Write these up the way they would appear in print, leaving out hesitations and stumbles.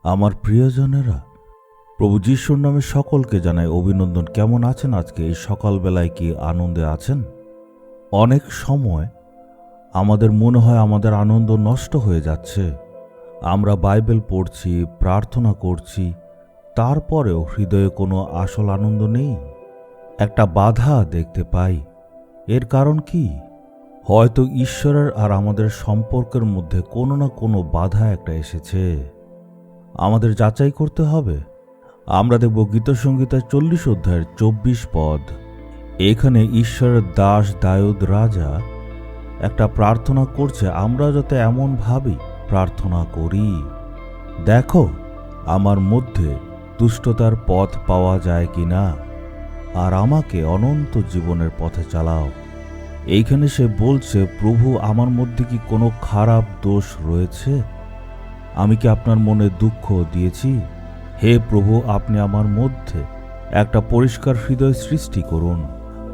আমার প্রিয়জনেরা, প্রভু যিশুর নামে সকলকে জানাই অভিনন্দন। কেমন আছেন আজকে এই সকালবেলায়? কি আনন্দে আছেন? অনেক সময় আমাদের মনে হয় আমাদের আনন্দ নষ্ট হয়ে যাচ্ছে। আমরা বাইবেল পড়ছি, প্রার্থনা করছি, তারপরেও হৃদয়ে কোনো আসল আনন্দ নেই। একটা বাধা দেখতে পাই। এর কারণ কি? হয়তো ঈশ্বরের আর আমাদের সম্পর্কের মধ্যে কোনো না কোনো বাধা একটা এসেছে। আমাদের যাচাই করতে হবে। আমরা দেখব গীতসংহিতার 40 অধ্যায়ের 24 পদ। এখানে ঈশ্বরের দাস দাউদ রাজা একটা প্রার্থনা করছে। আমরা যাতে এমন ভাবি প্রার্থনা করি, দেখো আমার মধ্যে দুষ্টতার পথ পাওয়া যায় কিনা, আর আমাকে অনন্ত জীবনের পথে চালাও। এইখানে সে বলছে, প্রভু আমার মধ্যে কি কোনো খারাপ দোষ রয়েছে? আমি কি আপনার মনে দুঃখ দিয়েছি? হে প্রভু, আপনি আমার মধ্যে একটা পরিষ্কার হৃদয় সৃষ্টি করুন।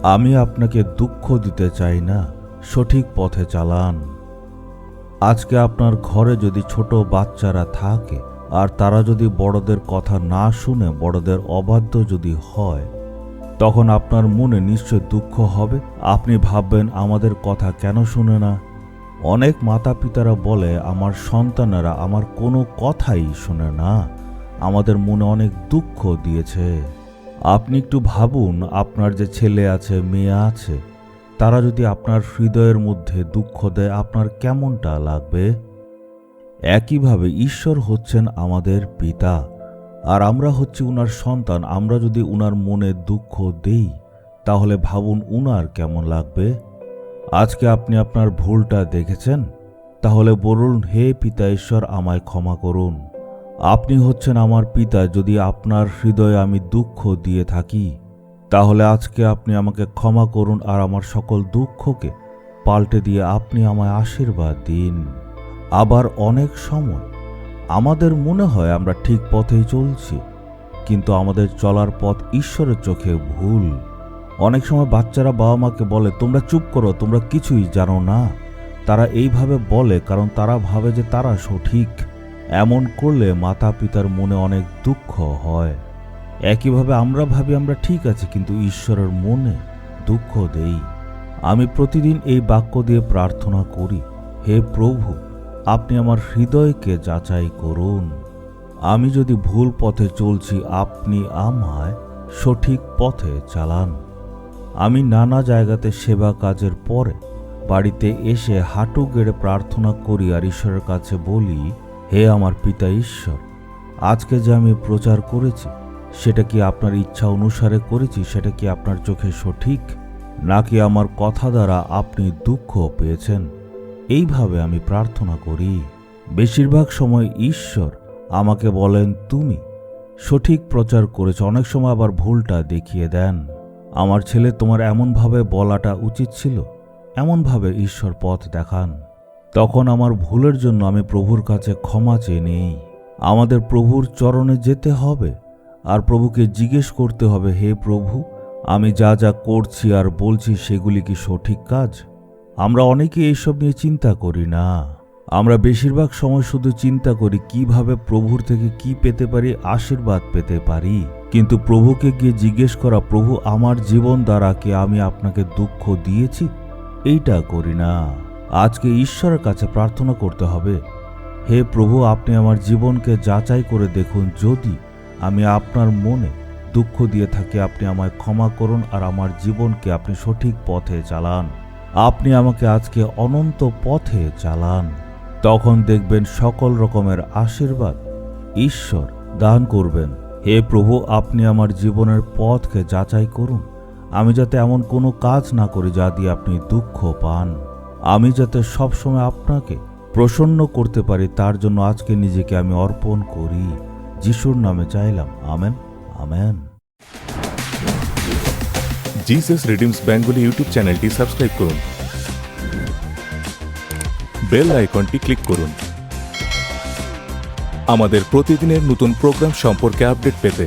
আমি আপনাকে দুঃখ দিতে চাই না, সঠিক পথে চালান। আজকে আপনার ঘরে যদি ছোট বাচ্চারা থাকে আর তারা যদি বড়দের কথা না শুনে বড়দের অবাধ্য যদি হয়, তখন আপনার মনে নিশ্চয় দুঃখ হবে। আপনি ভাববেন, আমাদের কথা কেন শুনে না? অনেক মাতা পিতারা বলে, আমার সন্তানেরা আমার কোনো কথাই শোনে না, আমাদের মনে অনেক দুঃখ দিয়েছে। আপনি একটু ভাবুন, আপনার যে ছেলে আছে, মেয়ে আছে, তারা যদি আপনার হৃদয়ের মধ্যে দুঃখ দেয়, আপনার কেমনটা লাগবে? একইভাবে ঈশ্বর হচ্ছেন আমাদের পিতা, আর আমরা হচ্ছি উনার সন্তান। আমরা যদি উনার মনে দুঃখ দেই, তাহলে ভাবুন উনার কেমন লাগবে। আজকে আপনি আপনার ভুলটা দেখেছেন, তাহলে বলুন, হে পিতা ঈশ্বর, আমায় ক্ষমা করুন। আপনি হচ্ছেন আমার পিতা। যদি আপনার হৃদয়ে আমি দুঃখ দিয়ে থাকি, তাহলে আজকে আপনি আমাকে ক্ষমা করুন আর আমার সকল দুঃখকে পাল্টে দিয়ে আপনি আমায় আশীর্বাদ দিন। আবার অনেক সময় আমাদের মনে হয় আমরা ঠিক পথেই চলছি, কিন্তু আমাদের চলার পথ ঈশ্বরের চোখে ভুল। অনেক সময় বাচ্চারা বাবা মাকে বলে, তোমরা চুপ করো, তোমরা কিছুই জানো না। তারা এইভাবে বলে কারণ তারা ভাবে যে তারা সঠিক। এমন করলে মাতা পিতার মনে অনেক দুঃখ হয়। একইভাবে আমরা ভাবি আমরা ঠিক আছি, কিন্তু ঈশ্বরের মনে দুঃখ দেই। আমি প্রতিদিন এই বাক্য দিয়ে প্রার্থনা করি, হে প্রভু, আপনি আমার হৃদয়কে যাচাই করুন। আমি যদি ভুল পথে চলছি, আপনি আমায় সঠিক পথে চালান। আমি নানা জায়গাতে সেবা কাজের পরে বাড়িতে এসে হাঁটু গেড়ে প্রার্থনা করি আর ঈশ্বরের কাছে বলি, হে আমার পিতা ঈশ্বর, আজকে যে আমি প্রচার করেছি, সেটা কি আপনার ইচ্ছা অনুসারে করেছি? সেটা কি আপনার চোখে সঠিক, নাকি আমার কথা দ্বারা আপনি দুঃখ পেয়েছেন? এইভাবে আমি প্রার্থনা করি। বেশিরভাগ সময় ঈশ্বর আমাকে বলেন, তুমি সঠিক প্রচার করেছ। অনেক সময় আবার ভুলটা দেখিয়ে দেন। আমার ছেলে, তোমার এমনভাবে বলাটা উচিত ছিল, এমনভাবে ঈশ্বর পথ দেখান। তখন আমার ভুলের জন্য আমি প্রভুর কাছে ক্ষমা চেয়ে নিই। আমাদের প্রভুর চরণে যেতে হবে আর প্রভুকে জিজ্ঞেস করতে হবে, হে প্রভু, আমি যা যা করছি আর বলছি সেগুলি কি সঠিক কাজ? আমরা অনেকে এইসব নিয়ে চিন্তা করি না। আমরা বেশিরভাগ সময় শুধু চিন্তা করি কিভাবে প্রভুর থেকে কি পেতে পারি, আশীর্বাদ পেতে পারি। কিন্তু প্রভুকে গিয়ে জিজ্ঞেস করা, প্রভু আমার জীবন দ্বারা কি আমি আপনাকে দুঃখ দিয়েছি, এইটা করি না। আজকে ঈশ্বরের কাছে প্রার্থনা করতে হবে, হে প্রভু, আপনি আমার জীবনকে যাচাই করে দেখুন। যদি আমি আপনার মনে দুঃখ দিয়ে থাকি, আপনি আমায় ক্ষমা করুন আর আমার জীবনকে আপনি সঠিক পথে চালান। আপনি আমাকে আজকে অনন্ত পথে চালান। তখন দেখবেন সকল রকমের আশীর্বাদ ঈশ্বর দান করবেন। হে প্রভু, আপনি আমার জীবনের পথকে যাচাই করুন। আমি যাতে এমন কোনো কাজ না করি যা দিয়ে আপনি দুঃখ পান। আমি যাতে সবসময় আপনাকে প্রসন্ন করতে পারি, তার জন্য আজকে নিজেকে আমি অর্পণ করি। যিশুর নামে চাইলাম, amen, amen. Jesus redeems Bengali YouTube চ্যানেলটি সাবস্ক্রাইব করুন, বেল আইকনটি ক্লিক করুন আমাদের প্রতিদিনের নতুন প্রোগ্রাম সম্পর্কে আপডেট পেতে।